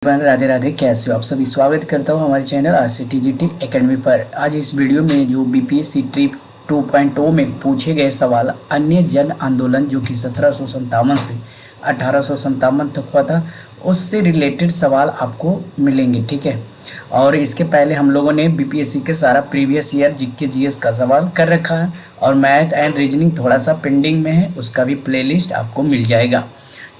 राधे राधे, कैसे हो आप सभी। स्वागत करता हूँ हमारे चैनल RCTGT एकेडमी पर। आज इस वीडियो में जो BPSC ट्रिप 2.0 में पूछे गए सवाल अन्य जन आंदोलन जो कि 1757 से 1857 तक हुआ था, उससे रिलेटेड सवाल आपको मिलेंगे, ठीक है। और इसके पहले हम लोगों ने BPSC के सारा प्रीवियस ईयर जीके जीएस का सवाल कर रखा है और मैथ एंड रीजनिंग थोड़ा सा पेंडिंग में है, उसका भी प्लेलिस्ट आपको मिल जाएगा।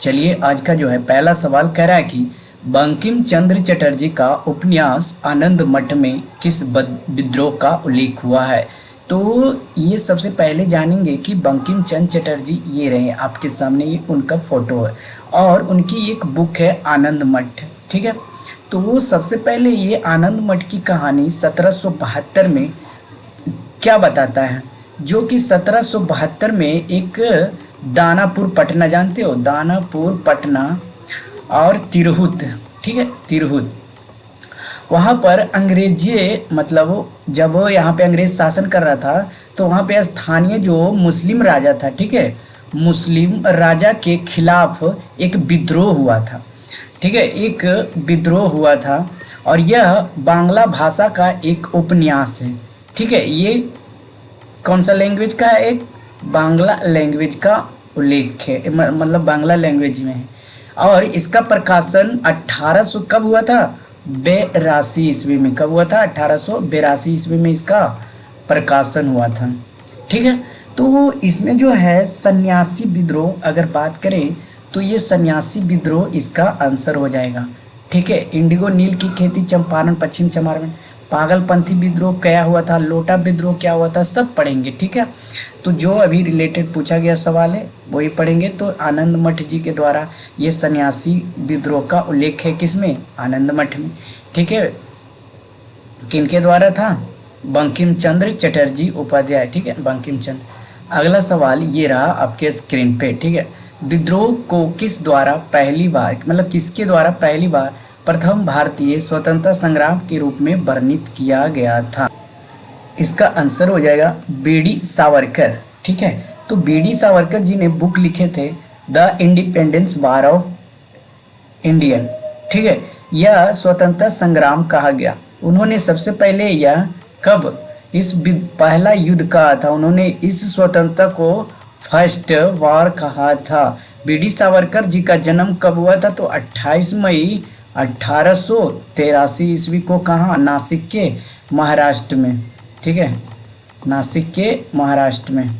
चलिए, आज का जो है पहला सवाल कह रहा है कि बंकिम चंद्र चटर्जी का उपन्यास आनंद मठ में किस विद्रोह का उल्लेख हुआ है। तो ये सबसे पहले जानेंगे कि बंकिम चंद्र चटर्जी ये रहे आपके सामने, ये उनका फोटो है और उनकी एक बुक है आनंद मठ, ठीक है। तो सबसे पहले ये आनंद मठ की कहानी 1772 में क्या बताता है, जो कि 1772 में एक दानापुर पटना, जानते हो दानापुर पटना और तिरहुत, ठीक है, तिरहुत, वहाँ पर अंग्रेजी मतलब जब यहाँ पे अंग्रेज शासन कर रहा था तो वहाँ पे स्थानीय जो मुस्लिम राजा था, ठीक है, मुस्लिम राजा के खिलाफ एक विद्रोह हुआ था, ठीक है, एक विद्रोह हुआ था। और यह बांग्ला भाषा का एक उपन्यास है, ठीक है। ये कौन सा लैंग्वेज का है, एक बांग्ला लैंग्वेज का उल्लेख है, मतलब बांग्ला लैंग्वेज में है। और इसका प्रकाशन 1800 कब हुआ था, 82 ईस्वी में। कब हुआ था, 1882 ईस्वी में इसका प्रकाशन हुआ था, ठीक है। तो इसमें जो है सन्यासी विद्रोह अगर बात करें तो ये सन्यासी विद्रोह इसका आंसर हो जाएगा, ठीक है। इंडिगो नील की खेती, चंपारण, पश्चिम चंपारण, पागलपंथी विद्रोह क्या हुआ था, लोटा विद्रोह क्या हुआ था, सब पढ़ेंगे, ठीक है। तो जो अभी रिलेटेड पूछा गया सवाल है वही पढ़ेंगे। तो आनंद मठ जी के द्वारा ये सन्यासी विद्रोह का उल्लेख है किसमें, आनंद मठ में, ठीक है। किनके द्वारा था, बंकिम चंद्र चटर्जी उपाध्याय, ठीक है, बंकिम चंद्र। अगला सवाल ये रहा आपके स्क्रीन पे, ठीक है। विद्रोह को किस द्वारा पहली बार, मतलब किसके द्वारा पहली बार प्रथम भारतीय स्वतंत्रता संग्राम के रूप में वर्णित किया गया था। इसका आंसर हो जाएगा बीडी सावरकर, ठीक है। तो बीडी सावरकर जी ने बुक लिखे थे the independence war of Indian, ठीक है। यह स्वतंत्रता संग्राम कहा गया। उन्होंने सबसे पहले यह कब इस पहला युद्ध कहा था, उन्होंने इस स्वतंत्रता को फर्स्ट वार कहा था। बीडी सावरकर जी का जन्म कब हुआ था, तो 28 मई 1883 ईस्वी को, कहाँ, नासिक के महाराष्ट्र में, ठीक है, नासिक के महाराष्ट्र में।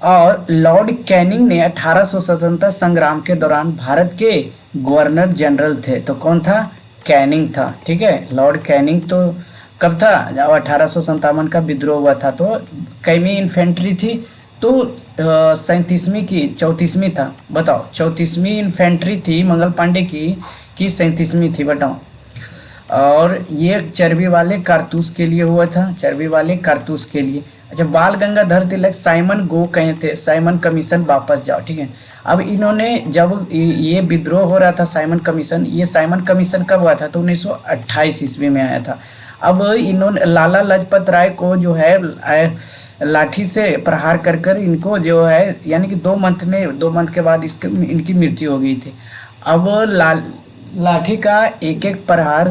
और लॉर्ड कैनिंग ने 1800 स्वतंत्रता संग्राम के दौरान भारत के गवर्नर जनरल थे। तो कौन था, कैनिंग था, ठीक है। लॉर्ड कैनिंग तो कब था, जब 1857 का विद्रोह हुआ था। तो कैमी इन्फेंट्री थी, तो 37वीं की 34वीं था, बताओ, 34वीं इन्फेंट्री थी मंगल पांडे की 37वीं थी, बताओ। और ये चर्बी वाले कारतूस के लिए हुआ था, चर्बी वाले कारतूस के लिए। अच्छा, बाल गंगाधर तिलक साइमन गो कहे थे, साइमन कमीशन वापस जाओ, ठीक है। अब इन्होंने जब ये विद्रोह हो रहा था साइमन कमीशन, ये साइमन कमीशन कब हुआ था, तो 1928 ईस्वी में आया था। अब इन्होंने लाला लाजपत राय को जो है लाठी से प्रहार कर कर इनको जो है, यानी कि 2 मंथ के बाद इनकी मृत्यु हो गई थी। अब लाठी का एक एक प्रहार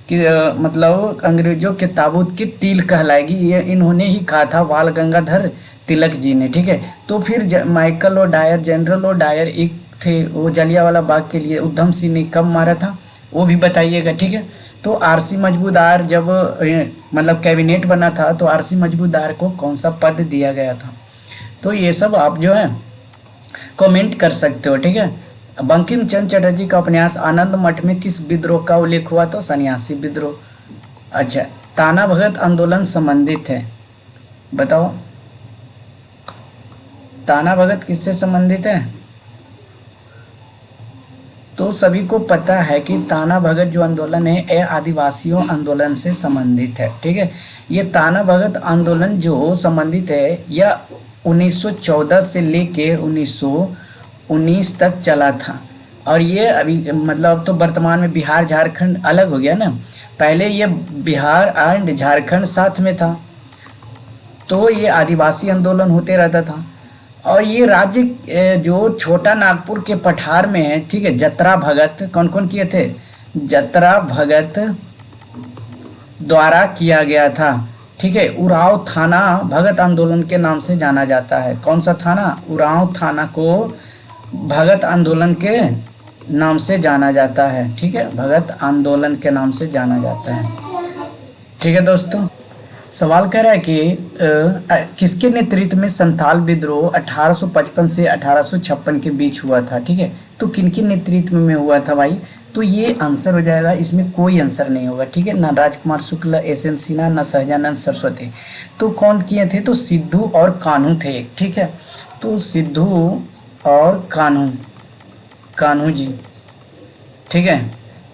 कि मतलब अंग्रेजों के ताबूत की तिल कहलाएगी, ये इन्होंने ही कहा था, बाल गंगाधर तिलक जी ने, ठीक है। तो फिर माइकल और डायर, जनरल और डायर एक थे, वो जलियांवाला बाग के लिए उधम सिंह ने कब मारा था, वो भी बताइएगा, ठीक है। तो आरसी मजबूदार जब मतलब कैबिनेट बना था तो आरसी मजबूदार को कौन सा पद दिया गया था, तो ये सब आप जो है कमेंट कर सकते हो, ठीक है। बंकिम चंद्र चटर्जी का उपन्यास आनंद मठ में किस विद्रोह का उल्लेख हुआ, तो सन्यासी विद्रोह। अच्छा, ताना भगत आंदोलन संबंधित है, बताओ, ताना भगत किससे संबंधित है। तो सभी को पता है कि ताना भगत जो आंदोलन है यह आदिवासियों आंदोलन से संबंधित है, ठीक है। ये ताना भगत आंदोलन जो संबंधित है यह 1914 से लेके 1919 तक चला था। और ये अभी मतलब तो वर्तमान में बिहार झारखंड अलग हो गया ना, पहले ये बिहार एंड झारखंड साथ में था। तो ये आदिवासी आंदोलन होते रहता था। और ये राज्य जो छोटा नागपुर के पठार में है, ठीक है। जतरा भगत कौन कौन किए थे? जतरा भगत द्वारा किया गया था, ठीक है। उरांव थाना भगत आंदोलन के नाम से जाना जाता है। कौन सा थाना? उरांव थाना को भगत आंदोलन के नाम से जाना जाता है, ठीक है। भगत आंदोलन के नाम से जाना जाता है, ठीक है दोस्तों। सवाल कह रहा है कि किसके नेतृत्व में संथाल विद्रोह 1855 से 1856 के बीच हुआ था, ठीक है। तो किनके नेतृत्व में हुआ था भाई? तो ये आंसर हो जाएगा, इसमें कोई आंसर नहीं होगा, ठीक है। ना राजकुमार शुक्ल, एस.एन. सिन्हा, ना सहजानंद सरस्वती। तो कौन किए थे? तो सिद्धू और कान्हू थे, ठीक है। तो सिद्धू और कान्हू जी, ठीक है।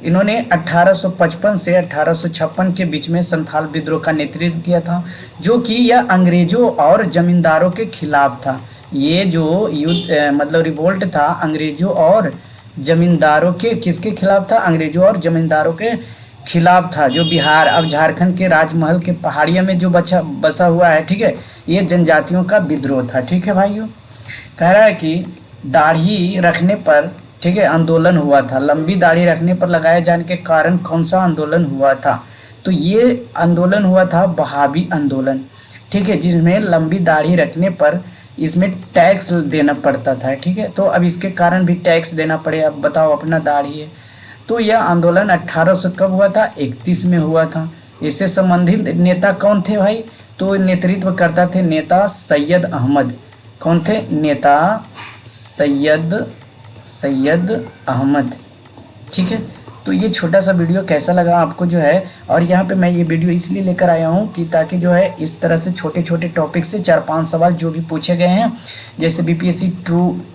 इन्होंने 1855 से 1856 के बीच में संथाल विद्रोह का नेतृत्व किया था, जो कि यह अंग्रेजों और जमींदारों के खिलाफ था। ये जो युद्ध मतलब रिवोल्ट था अंग्रेजों और जमींदारों के, किसके खिलाफ था? अंग्रेजों और जमींदारों के खिलाफ था। जो बिहार अब झारखंड के राजमहल के पहाड़ियों में जो बसा हुआ है, ठीक है, ये जनजातियों का विद्रोह था, ठीक है भाइयों। कह रहा है कि दाढ़ी रखने पर, ठीक है, आंदोलन हुआ था। लंबी दाढ़ी रखने पर लगाए जाने के कारण कौन सा आंदोलन हुआ था? तो ये आंदोलन हुआ था वहाबी आंदोलन, ठीक है, जिसमें लंबी दाढ़ी रखने पर इसमें टैक्स देना पड़ता था, ठीक है। तो अब इसके कारण भी टैक्स देना पड़े। अब बताओ, अपना दाढ़ी है। तो यह आंदोलन 1800 कब हुआ था? 31 में हुआ था। इससे संबंधित नेता कौन थे भाई? तो नेतृत्व करता थे नेता सैयद अहमद। कौन थे? नेता सैयद अहमद, ठीक है। तो ये छोटा सा वीडियो कैसा लगा आपको जो है, और यहाँ पे मैं ये वीडियो इसलिए लेकर आया हूँ कि ताकि जो है इस तरह से छोटे छोटे टॉपिक से 4-5 सवाल जो भी पूछे गए हैं, जैसे बीपीएससी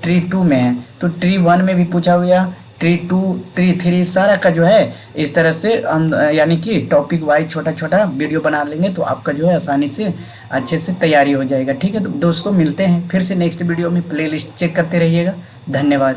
ट्री 2 में है तो ट्री 1 में भी पूछा हुआ, ट्री 2, ट्री 3 सारा का जो है इस तरह से यानी कि टॉपिक वाइज छोटा छोटा वीडियो बना लेंगे तो आपका जो है आसानी से अच्छे से तैयारी हो जाएगा, ठीक है। तो दोस्तों मिलते हैं फिर से नेक्स्ट वीडियो में। प्लेलिस्ट चेक करते रहिएगा। धन्यवाद।